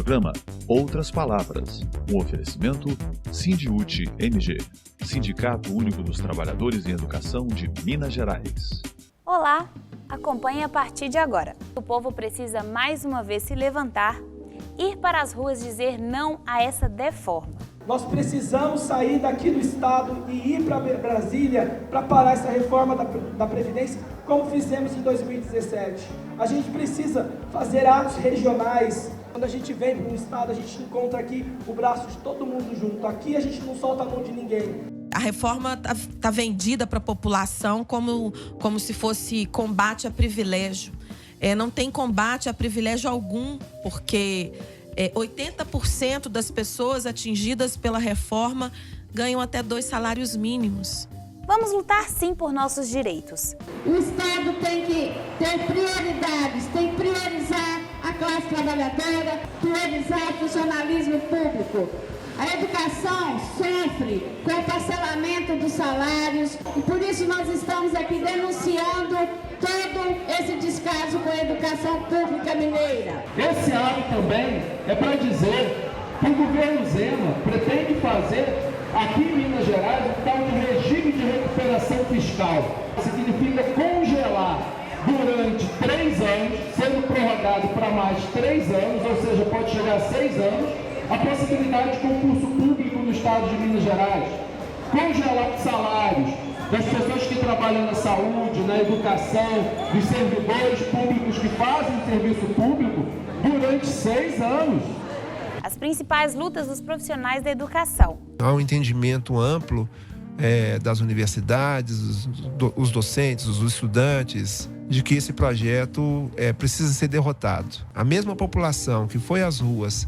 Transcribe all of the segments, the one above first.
programa Outras Palavras, um oferecimento Sindiúti MG, Sindicato Único dos Trabalhadores em Educação de Minas Gerais. Olá, acompanhe a partir de agora. O povo precisa mais uma vez se levantar, ir para as ruas dizer não a essa deforma. Nós precisamos sair daqui do Estado e ir para Brasília para parar essa reforma da Previdência, como fizemos em 2017. A gente precisa fazer atos regionais. Quando a gente vem para um Estado, a gente encontra aqui o braço de todo mundo junto. Aqui a gente não solta a mão de ninguém. A reforma tá vendida para a população como se fosse combate a privilégio. Não tem combate a privilégio algum, porque 80% das pessoas atingidas pela reforma ganham até 2 salários mínimos. Vamos lutar sim por nossos direitos. O Estado tem que ter prioridades, tem que priorizar a classe trabalhadora, priorizar o funcionalismo público. A educação sofre com o parcelamento dos salários e por isso nós estamos aqui denunciando todo esse descaso com a educação pública mineira. Esse ato também é para dizer que o governo Zema pretende fazer aqui em Minas Gerais um tal de regime de recuperação fiscal. Significa congelar durante 3 anos, sendo prorrogado para mais 3 anos, ou seja, pode chegar a 6 anos, a possibilidade de concurso público no estado de Minas Gerais. Congelar salários das pessoas que trabalham na saúde, na educação, dos servidores públicos que fazem serviço público durante 6 anos. As principais lutas dos profissionais da educação. Há um entendimento amplo das universidades, os docentes, os estudantes, de que esse projeto precisa ser derrotado. A mesma população que foi às ruas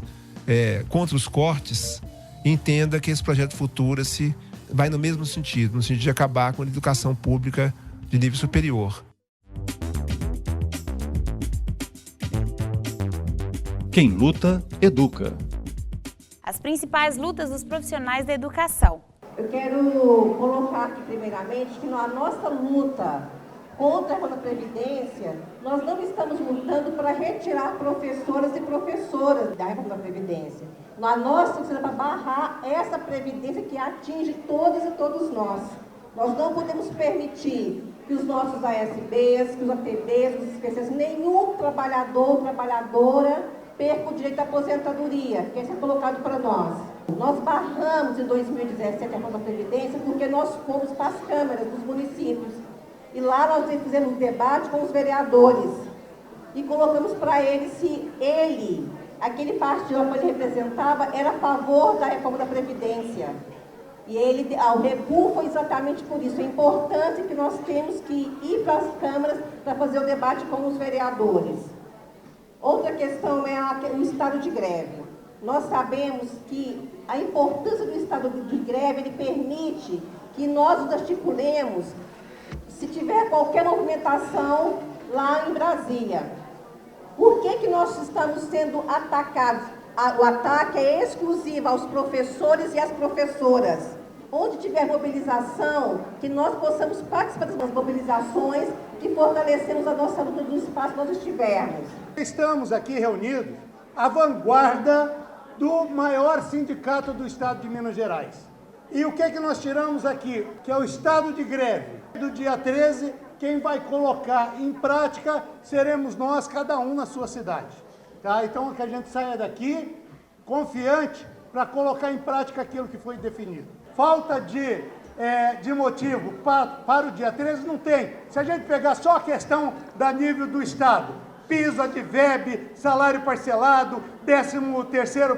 contra os cortes, entenda que esse projeto Futura-se vai no mesmo sentido, no sentido de acabar com a educação pública de nível superior. Quem luta, educa. As principais lutas dos profissionais da educação. Eu quero colocar aqui primeiramente que na nossa luta contra a reforma da Previdência, nós não estamos lutando para retirar professoras e professoras da reforma da Previdência. A nossa luta é para barrar essa Previdência que atinge todos e todos nós. Nós não podemos permitir que os nossos ASBs, que os ATBs, os especialistas, nenhum trabalhador ou trabalhadora perca o direito à aposentadoria, que é colocado para nós. Nós barramos em 2017 a reforma da Previdência porque nós fomos para as câmaras dos municípios. E lá nós fizemos um debate com os vereadores e colocamos para ele se aquele partido que ele representava, era a favor da reforma da Previdência. E o recuo foi exatamente por isso. É importante que nós temos que ir para as câmaras para fazer o debate com os vereadores. Outra questão é o estado de greve. Nós sabemos que a importância do estado de greve, ele permite que nós nos articulemos se tiver qualquer movimentação lá em Brasília. Por que nós estamos sendo atacados? O ataque é exclusivo aos professores e às professoras. Onde tiver mobilização, que nós possamos participar das mobilizações, que fortalecemos a nossa luta no espaço que nós estivermos. Estamos aqui reunidos à vanguarda do maior sindicato do estado de Minas Gerais. E o que nós tiramos aqui? Que é o estado de greve. Do dia 13, quem vai colocar em prática seremos nós, cada um na sua cidade. Tá? Então, que a gente saia daqui confiante para colocar em prática aquilo que foi definido. Falta de motivo para o dia 13 não tem. Se a gente pegar só a questão da nível do Estado, piso, adveb, salário parcelado, 13º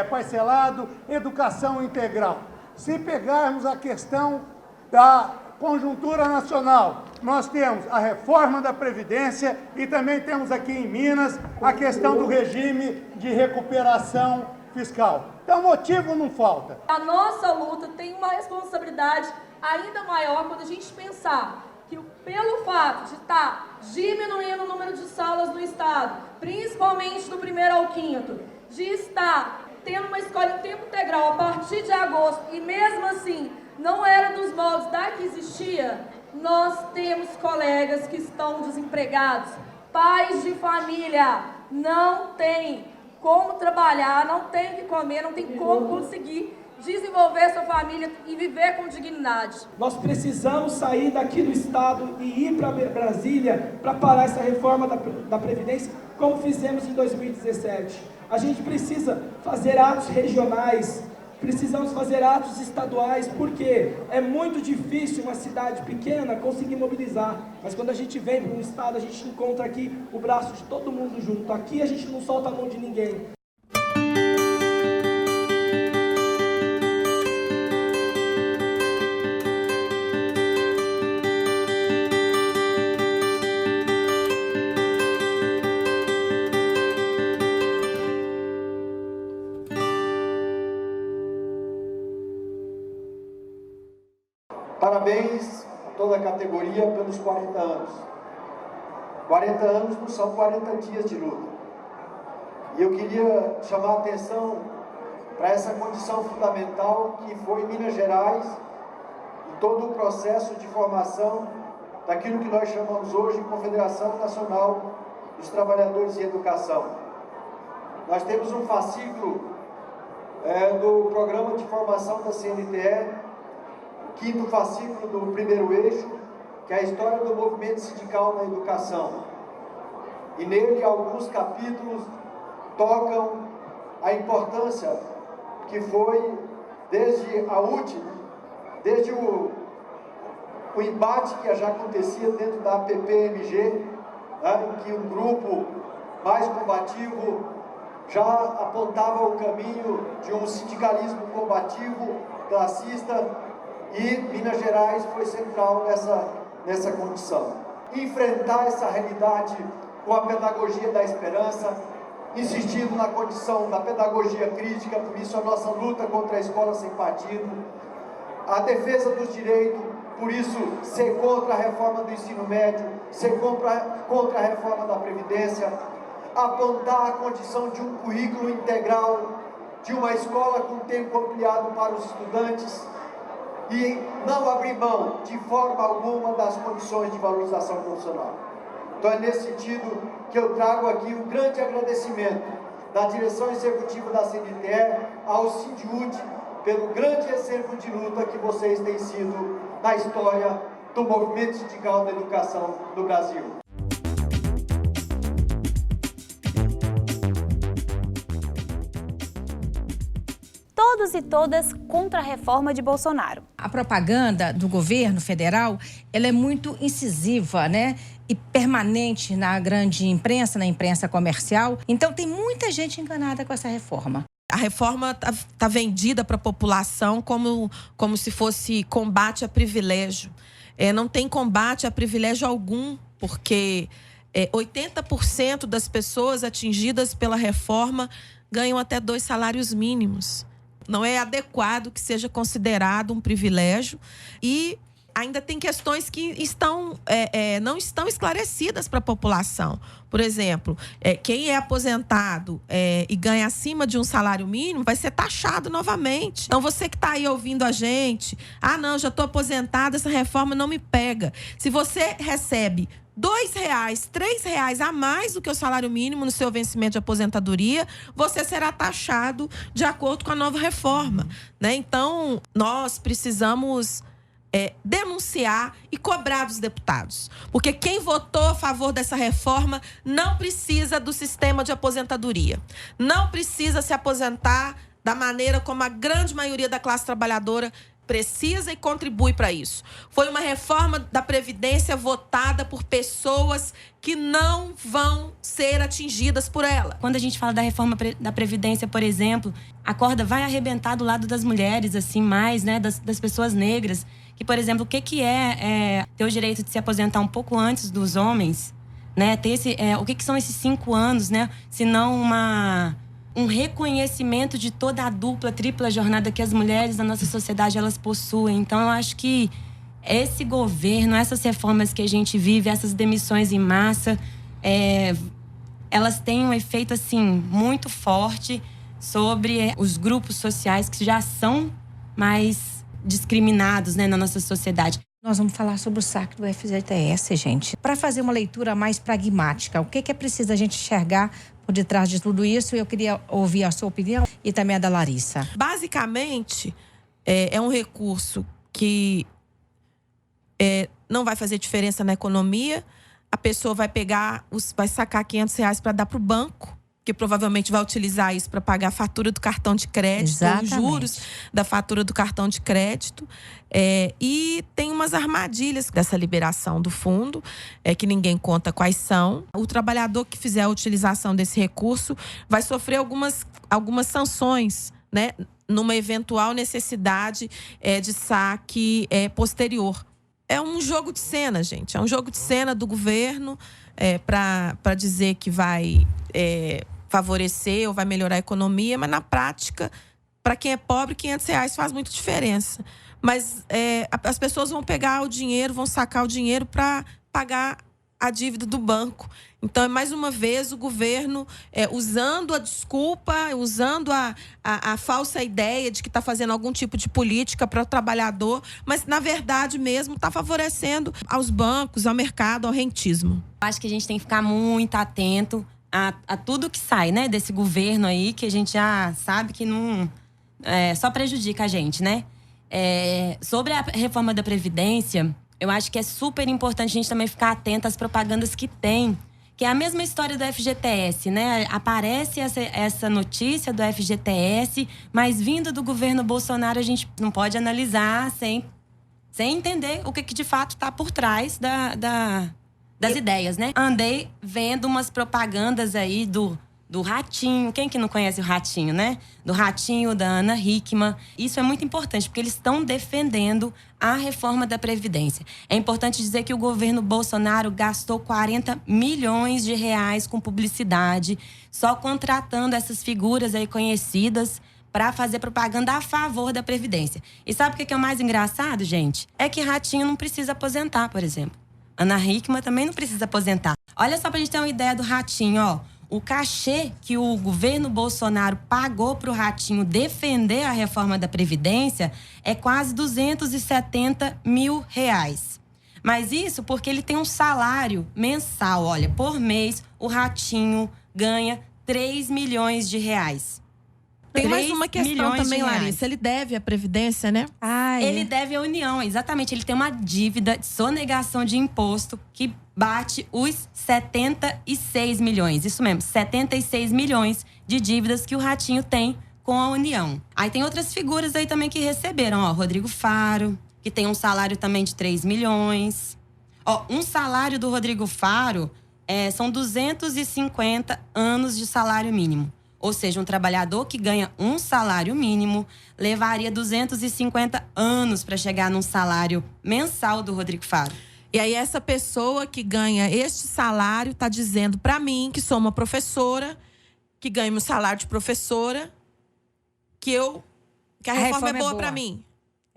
parcelado, educação integral. Se pegarmos a questão da conjuntura nacional, nós temos a reforma da Previdência e também temos aqui em Minas a questão do regime de recuperação fiscal. Então, motivo não falta. A nossa luta tem uma responsabilidade ainda maior quando a gente pensar que, pelo fato de estar diminuindo o número de salas no Estado, principalmente do 1º ao 5º, de estar tendo uma escola em tempo integral a partir de agosto, e mesmo assim não era dos moldes da que existia, nós temos colegas que estão desempregados, pais de família não têm como trabalhar, não tem o que comer, não tem como conseguir desenvolver sua família e viver com dignidade. Nós precisamos sair daqui do Estado e ir para Brasília para parar essa reforma da Previdência, como fizemos em 2017. A gente precisa fazer atos regionais, precisamos fazer atos estaduais, porque é muito difícil uma cidade pequena conseguir mobilizar. Mas quando a gente vem para um estado, a gente encontra aqui o braço de todo mundo junto. Aqui a gente não solta a mão de ninguém. Parabéns a toda a categoria pelos 40 anos. 40 anos não são 40 dias de luta. E eu queria chamar a atenção para essa condição fundamental que foi Minas Gerais e todo o processo de formação daquilo que nós chamamos hoje de Confederação Nacional dos Trabalhadores em Educação. Nós temos um fascículo do Programa de Formação da CNTE, quinto fascículo do primeiro eixo, que é a história do movimento sindical na educação. E nele alguns capítulos tocam a importância que foi desde a última, desde o embate que já acontecia dentro da APPMG, em que um grupo mais combativo já apontava o caminho de um sindicalismo combativo, classista, e Minas Gerais foi central nessa condição. Enfrentar essa realidade com a pedagogia da esperança, insistindo na condição da pedagogia crítica, por isso a nossa luta contra a escola sem partido, a defesa dos direitos, por isso ser contra a reforma do ensino médio, ser contra a reforma da Previdência, apontar a condição de um currículo integral, de uma escola com tempo ampliado para os estudantes, e não abrir mão de forma alguma das condições de valorização profissional. Então é nesse sentido que eu trago aqui um grande agradecimento da direção executiva da CNTE ao Sindiúti pelo grande exemplo de luta que vocês têm sido na história do movimento sindical da educação no Brasil. Todos e todas contra a reforma de Bolsonaro. A propaganda do governo federal, ela é muito incisiva, né? E permanente na grande imprensa, na imprensa comercial. Então, tem muita gente enganada com essa reforma. A reforma tá vendida para a população como se fosse combate a privilégio. Não tem combate a privilégio algum, porque 80% das pessoas atingidas pela reforma ganham até 2 salários mínimos. Não é adequado que seja considerado um privilégio e ainda tem questões que não estão esclarecidas para a população. Por exemplo, quem é aposentado e ganha acima de um salário mínimo vai ser taxado novamente. Então, você que está aí ouvindo a gente, não, já estou aposentado, essa reforma não me pega. Se você recebe R$2, R$3 a mais do que o salário mínimo no seu vencimento de aposentadoria, você será taxado de acordo com a nova reforma, né? Então, nós precisamos denunciar e cobrar dos deputados. Porque quem votou a favor dessa reforma não precisa do sistema de aposentadoria. Não precisa se aposentar da maneira como a grande maioria da classe trabalhadora precisa e contribui para isso. Foi uma reforma da Previdência votada por pessoas que não vão ser atingidas por ela. Quando a gente fala da reforma da Previdência, por exemplo, a corda vai arrebentar do lado das mulheres, assim, mais, né, das pessoas negras. Que, por exemplo, o que é ter o direito de se aposentar um pouco antes dos homens, né? Ter o que são esses 5 anos, né? Se não um reconhecimento de toda a dupla, tripla jornada que as mulheres da nossa sociedade, elas possuem. Então, eu acho que esse governo, essas reformas que a gente vive, essas demissões em massa, elas têm um efeito, assim, muito forte sobre os grupos sociais que já são mais discriminados, né, na nossa sociedade. Nós vamos falar sobre o saque do FGTS, gente. Para fazer uma leitura mais pragmática, o que é preciso a gente enxergar por detrás de tudo isso. Eu queria ouvir a sua opinião e também a da Larissa. Basicamente, é um recurso que não vai fazer diferença na economia. A pessoa vai vai sacar R$500 para dar para o banco, que provavelmente vai utilizar isso para pagar a fatura do cartão de crédito, os juros da fatura do cartão de crédito. E tem umas armadilhas dessa liberação do fundo, que ninguém conta quais são. O trabalhador que fizer a utilização desse recurso vai sofrer algumas sanções, né, numa eventual necessidade de saque posterior. É um jogo de cena, gente. É um jogo de cena do governo para dizer que vai favorecer ou vai melhorar a economia, mas na prática, para quem é pobre, R$500 faz muita diferença. Mas as pessoas vão pegar o dinheiro, vão sacar o dinheiro para pagar a dívida do banco. Então, mais uma vez, o governo usando a desculpa, usando a falsa ideia de que está fazendo algum tipo de política para o trabalhador, mas, na verdade mesmo, está favorecendo aos bancos, ao mercado, ao rentismo. Acho que a gente tem que ficar muito atento a tudo que sai, né, desse governo aí, que a gente já sabe que não só prejudica a gente, né? Sobre a reforma da Previdência, eu acho que é super importante a gente também ficar atento às propagandas que tem, que é a mesma história do FGTS, né? Aparece essa notícia do FGTS, mas vindo do governo Bolsonaro, a gente não pode analisar sem entender o que de fato está por trás das ideias, né? Andei vendo umas propagandas aí do Ratinho. Quem que não conhece o Ratinho, né? Do Ratinho, da Ana Hickman. Isso é muito importante, porque eles estão defendendo a reforma da Previdência. É importante dizer que o governo Bolsonaro gastou R$40 milhões com publicidade, só contratando essas figuras aí conhecidas para fazer propaganda a favor da Previdência. E sabe o que é o mais engraçado, gente? É que Ratinho não precisa aposentar, por exemplo. Ana Hickman também não precisa aposentar. Olha só pra gente ter uma ideia do Ratinho, ó. O cachê que o governo Bolsonaro pagou para o Ratinho defender a reforma da Previdência é quase R$270 mil. Mas isso porque ele tem um salário mensal. Olha, por mês, o Ratinho ganha R$3 milhões. Tem mais uma questão também, Larissa. Ele deve à Previdência, né? Ele deve à União, exatamente. Ele tem uma dívida de sonegação de imposto que bate os 76 milhões. Isso mesmo, 76 milhões de dívidas que o Ratinho tem com a União. Aí tem outras figuras aí também que receberam. Ó, Rodrigo Faro, que tem um salário também de 3 milhões. Ó, um salário do Rodrigo Faro são 250 anos de salário mínimo. Ou seja, um trabalhador que ganha um salário mínimo levaria 250 anos para chegar num salário mensal do Rodrigo Faro. E aí essa pessoa que ganha este salário está dizendo para mim, que sou uma professora, que ganho meu salário de professora, que a reforma é boa para mim.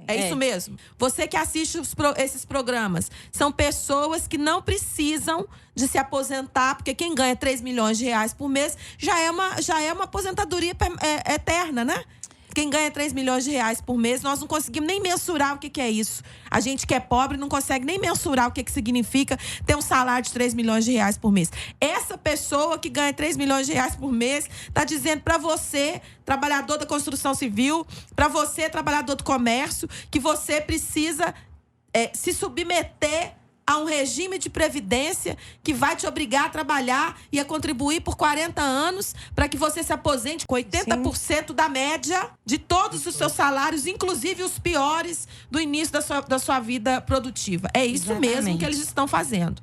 É isso mesmo. Você que assiste esses programas, são pessoas que não precisam de se aposentar, porque quem ganha R$3 milhões por mês já é uma aposentadoria eterna, né? Quem ganha R$3 milhões por mês, nós não conseguimos nem mensurar o que é isso. A gente que é pobre não consegue nem mensurar o que significa ter um salário de R$3 milhões por mês. Essa pessoa que ganha R$3 milhões por mês está dizendo para você, trabalhador da construção civil, para você, trabalhador do comércio, que você precisa se submeter a um regime de previdência que vai te obrigar a trabalhar e a contribuir por 40 anos para que você se aposente com 80% da média de todos os seus salários, inclusive os piores do início da sua vida produtiva. É isso mesmo que eles estão fazendo.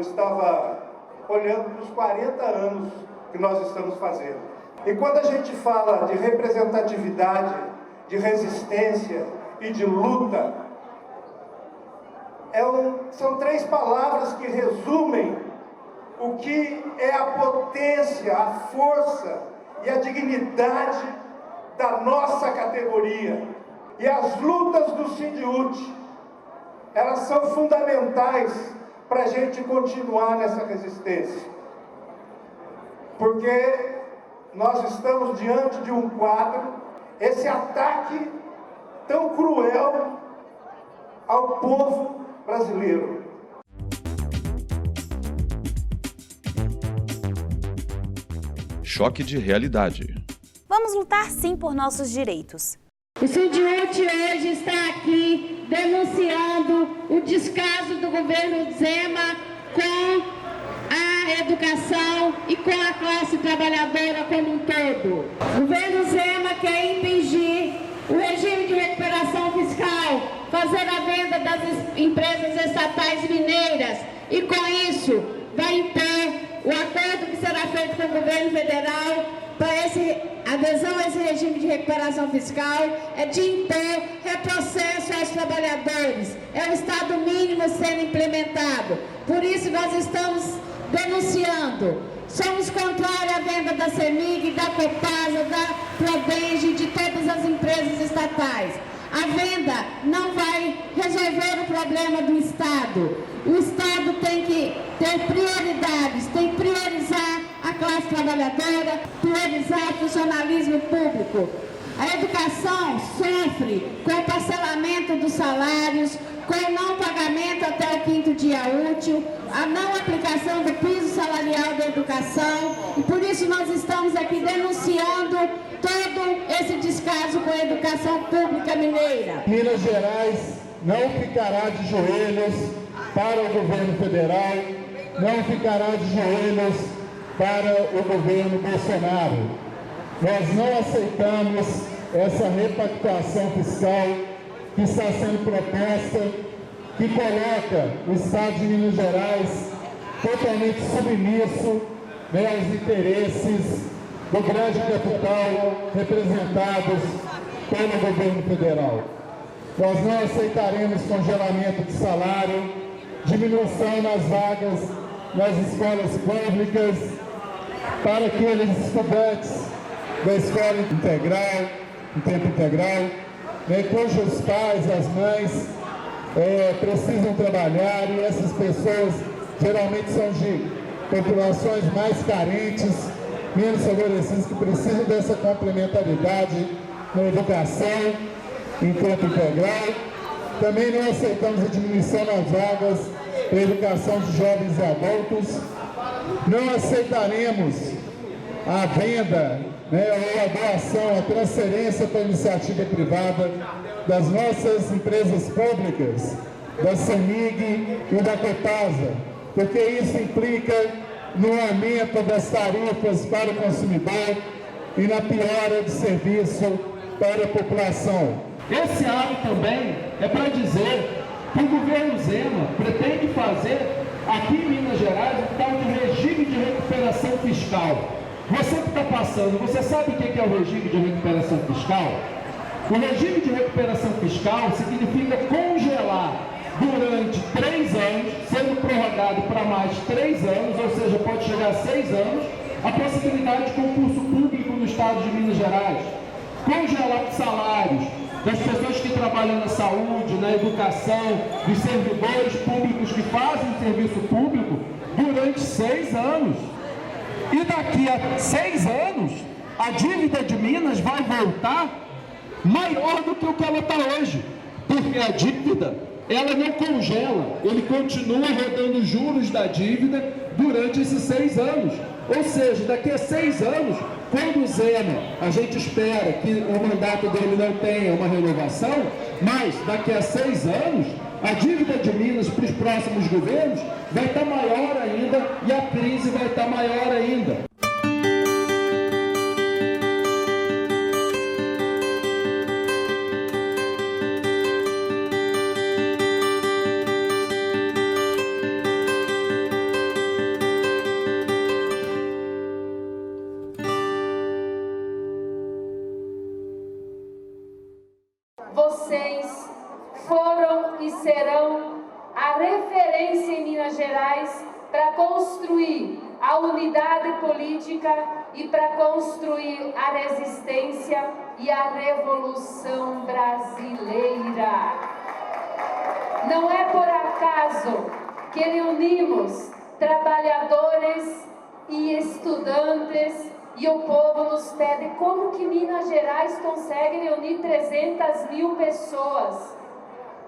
Estava olhando para os 40 anos que nós estamos fazendo. E quando a gente fala de representatividade, de resistência e de luta, são 3 palavras que resumem o que é a potência, a força e a dignidade da nossa categoria. E as lutas do Sindiúti elas são fundamentais para a gente continuar nessa resistência. Porque nós estamos diante de um quadro, esse ataque tão cruel ao povo brasileiro. Choque de realidade. Vamos lutar sim por nossos direitos. O Sindiúti hoje está aqui denunciando o descaso do governo Zema com a educação e com a classe trabalhadora como um todo. O governo Zema quer impingir o regime de recuperação fiscal, fazer a venda das empresas estatais mineiras e, com isso, vai impor o acordo que será feito com o governo federal para a adesão a esse regime de recuperação fiscal é de impor retrocesso aos trabalhadores. É o Estado mínimo sendo implementado. Por isso nós estamos denunciando. Somos contrários à venda da CEMIG, da Copasa, da Prodenge, de todas as empresas estatais. A venda não vai resolver o problema do Estado. O Estado tem que ter prioridades, tem que priorizar a classe trabalhadora, priorizar o funcionalismo público. A educação sofre com o parcelamento dos salários, com o não pagamento até o 5º dia útil, a não aplicação do piso salarial da educação, e por isso nós estamos aqui denunciando todo esse descaso com a educação pública mineira. Minas Gerais não ficará de joelhos para o governo federal, não ficará de joelhos para o governo Bolsonaro. Nós não aceitamos essa repactuação fiscal que está sendo proposta, que coloca o Estado de Minas Gerais totalmente submisso, aos interesses do grande capital representados pelo governo federal. Nós não aceitaremos congelamento de salário, diminuição nas vagas nas escolas públicas para aqueles estudantes da escola integral, em tempo integral, cujos pais, as mães, precisam trabalhar, e essas pessoas geralmente são de populações mais carentes, menos favorecidas, que precisam dessa complementaridade na educação em tempo integral. Também não aceitamos a diminuição nas vagas para a educação de jovens e adultos. Não aceitaremos a venda, ou a doação, a transferência para a iniciativa privada das nossas empresas públicas, da CEMIG e da Copasa, porque isso implica no aumento das tarifas para o consumidor e na piora de serviço para a população. Esse ato também é para dizer que o governo Zema pretende fazer aqui em Minas Gerais um tal de regime de recuperação fiscal. Você que está passando, você sabe o que é o regime de recuperação fiscal? O regime de recuperação fiscal significa congelar durante 3 anos, sendo prorrogado para mais 3 anos, ou seja, pode chegar a 6 anos, a possibilidade de concurso público no estado de Minas Gerais. Congelar os salários das pessoas que trabalham na saúde, na educação, dos servidores públicos que fazem serviço público durante 6 anos. E daqui a 6 anos, a dívida de Minas vai voltar maior do que o que ela está hoje. Porque a dívida, ela não congela, ele continua rodando juros da dívida durante esses 6 anos. Ou seja, daqui a 6 anos, quando o Zema, a gente espera que o mandato dele não tenha uma renovação, mas daqui a 6 anos, a dívida de Minas para os próximos governos vai estar maior ainda e a crise vai estar maior ainda. Vocês foram e serão a referência em Minas Gerais para construir a unidade política e para construir a resistência e a revolução brasileira. Não é por acaso que reunimos trabalhadores e estudantes e o povo nos pede como que Minas Gerais consegue reunir 300 mil pessoas.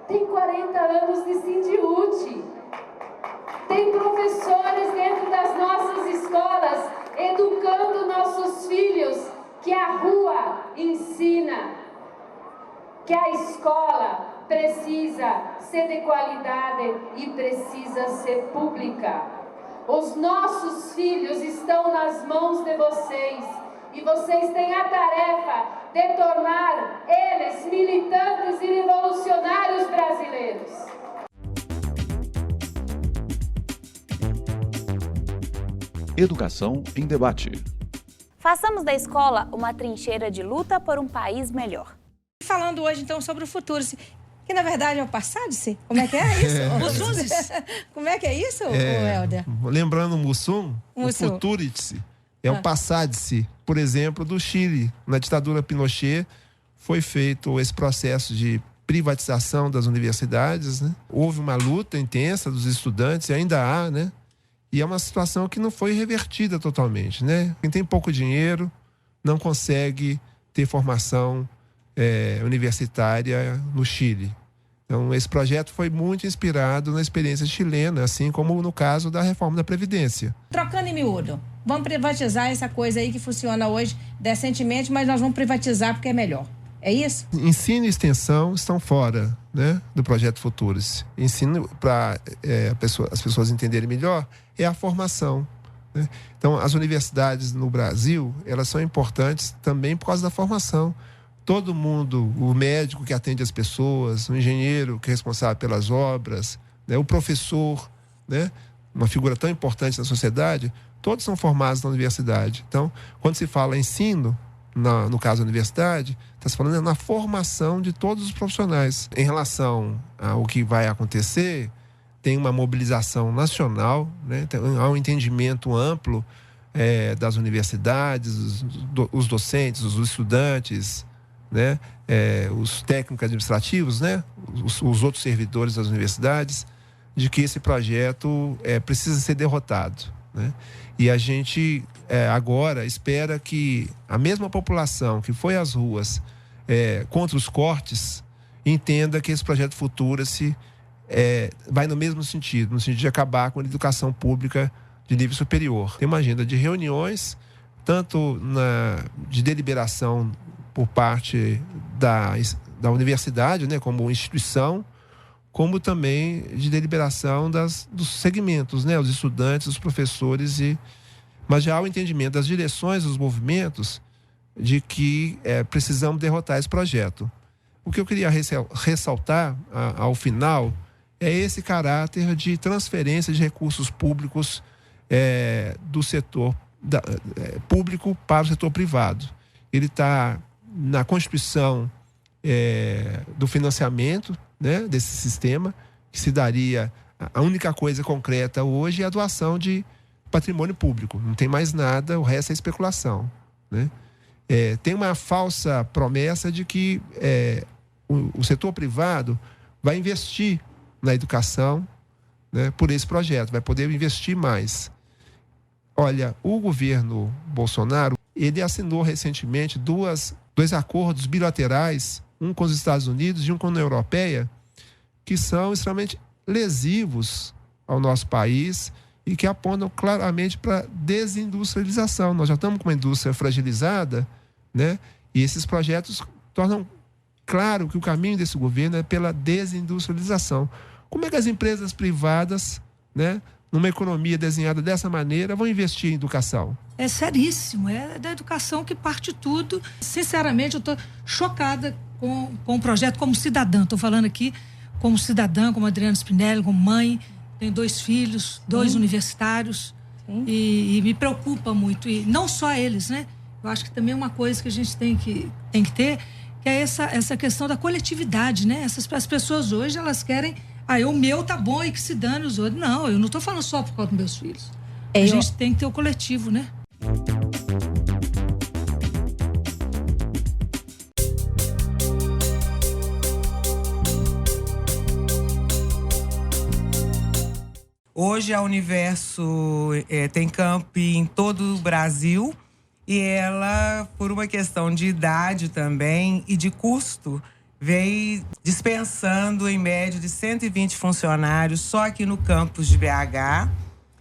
Tem 40 anos de Sindiúti. Tem professores dentro das nossas escolas educando nossos filhos, que a rua ensina, que a escola precisa ser de qualidade e precisa ser pública. Os nossos filhos estão nas mãos de vocês e vocês têm a tarefa de tornar eles militantes e revolucionários brasileiros. Educação em debate. Façamos da escola uma trincheira de luta por um país melhor. Falando hoje, então, sobre o futuro, que na verdade é o passado-se. Como é que é isso? Como é que é isso, Helder? Lembrando o Mussum, o futurice é o passado-se. Por exemplo, do Chile, na ditadura Pinochet, foi feito esse processo de privatização das universidades, né? Houve uma luta intensa dos estudantes, e ainda há, né? E é uma situação que não foi revertida totalmente, né? Quem tem pouco dinheiro não consegue ter formação universitária no Chile. Então, esse projeto foi muito inspirado na experiência chilena, assim como no caso da reforma da Previdência. Trocando em miúdo, vamos privatizar essa coisa aí que funciona hoje decentemente, mas nós vamos privatizar porque é melhor. É isso? Ensino e extensão estão fora, né, do projeto Futuros. Ensino, para as pessoas entenderem melhor, é a formação, né? Então, as universidades no Brasil, elas são importantes também por causa da formação. Todo mundo, o médico que atende as pessoas, o engenheiro que é responsável pelas obras, né, o professor, né, uma figura tão importante na sociedade, todos são formados na universidade. Então, quando se fala ensino, no caso da universidade, está se falando na formação de todos os profissionais. Em relação ao que vai acontecer, tem uma mobilização nacional, né? Há um entendimento amplo das universidades, os docentes, os estudantes, né? Os técnicos administrativos, né? Os outros servidores das universidades, de que esse projeto precisa ser derrotado, né? E a gente agora espera que a mesma população que foi às ruas contra os cortes entenda que esse projeto Futura-se vai no mesmo sentido, no sentido de acabar com a educação pública de nível superior. Tem uma agenda de reuniões, tanto de deliberação por parte da universidade, né, como instituição, como também de deliberação dos segmentos, né, os estudantes, os professores, mas já há o entendimento das direções dos movimentos de que precisamos derrotar esse projeto. O que eu queria ressaltar ao final é esse caráter de transferência de recursos públicos do setor público para o setor privado. Ele está na Constituição do financiamento, né, desse sistema, que se daria. A única coisa concreta hoje é a doação de patrimônio público. Não tem mais nada, o resto é especulação, né? Tem uma falsa promessa de que o setor privado vai investir na educação, né, por esse projeto, vai poder investir mais. Olha, o governo Bolsonaro, ele assinou recentemente dois acordos bilaterais, um com os Estados Unidos e um com a União Europeia, que são extremamente lesivos ao nosso país e que apontam claramente para a desindustrialização. Nós já estamos com uma indústria fragilizada, né? E esses projetos tornam claro que o caminho desse governo é pela desindustrialização. Como é que as empresas privadas, né, numa economia desenhada dessa maneira, vão investir em educação? É seríssimo, é da educação que parte tudo. Sinceramente, eu estou chocada com o projeto como cidadã. Estou falando aqui como cidadã, como Adriana Spinelli, como mãe, tenho 2 filhos, 2 universitários, e me preocupa muito. E não só eles, né? Eu acho que também é uma coisa que a gente tem que ter, que é essa questão da coletividade, né? As pessoas hoje, elas querem, o meu tá bom e que se dane os outros. Não, eu não estou falando só por causa dos meus filhos. A gente tem que ter o coletivo, né? Hoje a Universo tem camp em todo o Brasil e ela, por uma questão de idade também e de custo, veio dispensando em média de 120 funcionários só aqui no campus de BH,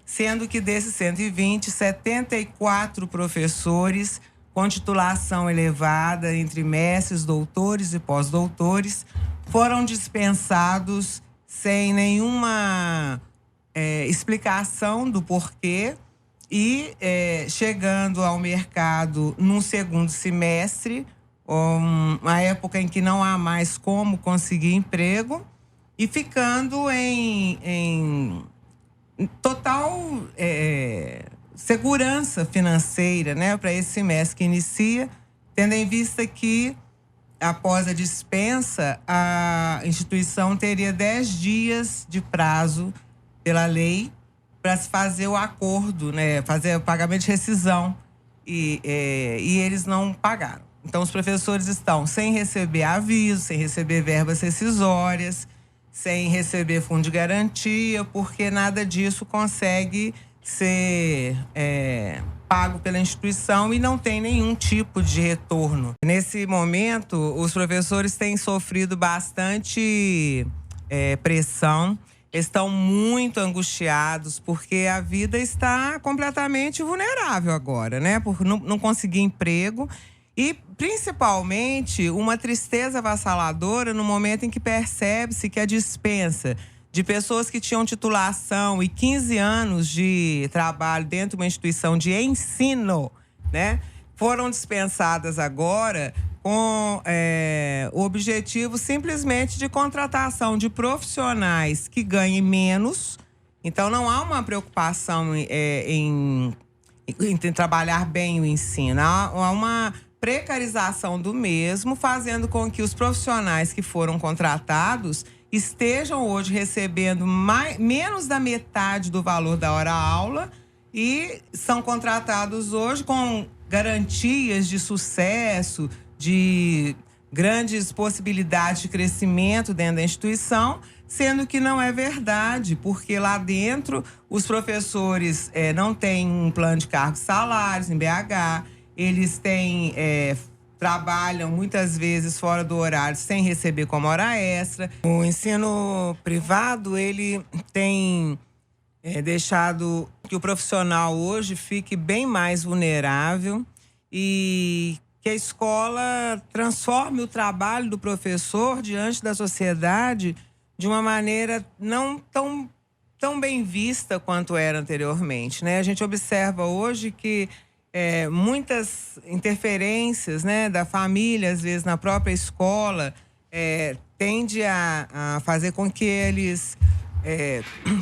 sendo que desses 120, 74 professores com titulação elevada entre mestres, doutores e pós-doutores foram dispensados sem nenhuma explicação do porquê e chegando ao mercado num segundo semestre, uma época em que não há mais como conseguir emprego e ficando em total segurança financeira, né, para esse semestre que inicia, tendo em vista que após a dispensa, a instituição teria 10 dias de prazo pela lei para se fazer o acordo, né, fazer o pagamento de rescisão. E eles não pagaram. Então, os professores estão sem receber aviso, sem receber verbas rescisórias, sem receber fundo de garantia, porque nada disso consegue ser pago pela instituição e não tem nenhum tipo de retorno. Nesse momento, os professores têm sofrido bastante pressão, estão muito angustiados porque a vida está completamente vulnerável agora, né? Por não conseguir emprego e, principalmente, uma tristeza avassaladora no momento em que percebe-se que a dispensa de pessoas que tinham titulação e 15 anos de trabalho dentro de uma instituição de ensino, né, foram dispensadas agora com o objetivo simplesmente de contratação de profissionais que ganhem menos. Então, não há uma preocupação em trabalhar bem o ensino. Há uma precarização do mesmo, fazendo com que os profissionais que foram contratados estejam hoje recebendo menos da metade do valor da hora-aula e são contratados hoje com garantias de sucesso, de grandes possibilidades de crescimento dentro da instituição, sendo que não é verdade, porque lá dentro os professores não têm um plano de cargos e salários em BH, eles trabalham muitas vezes fora do horário sem receber como hora extra. O ensino privado, ele tem deixado que o profissional hoje fique bem mais vulnerável e que a escola transforme o trabalho do professor diante da sociedade de uma maneira não tão bem vista quanto era anteriormente, né? A gente observa hoje que muitas interferências, né, da família, às vezes na própria escola, tende a fazer com que eles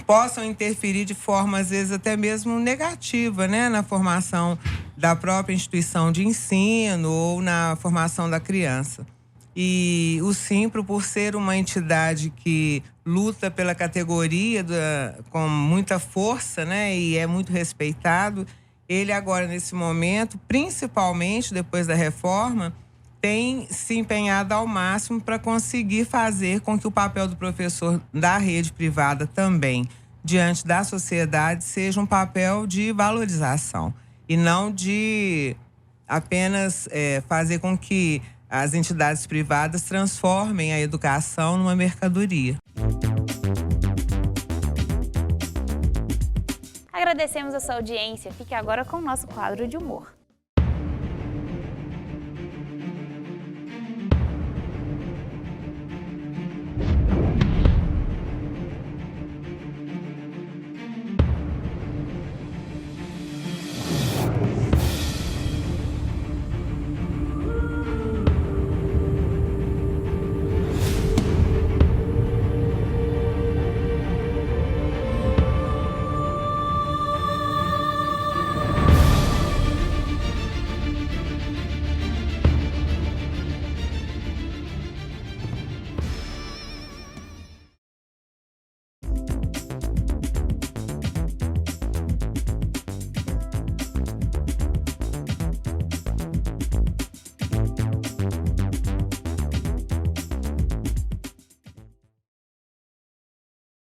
possam interferir de forma, às vezes, até mesmo negativa, né, na formação da própria instituição de ensino ou na formação da criança. E o Simpro, por ser uma entidade que luta pela categoria com muita força, né, e é muito respeitado, ele agora, nesse momento, principalmente depois da reforma, tem se empenhado ao máximo para conseguir fazer com que o papel do professor da rede privada também, diante da sociedade, seja um papel de valorização e não de apenas fazer com que as entidades privadas transformem a educação numa mercadoria. Agradecemos a sua audiência. Fique agora com o nosso quadro de humor.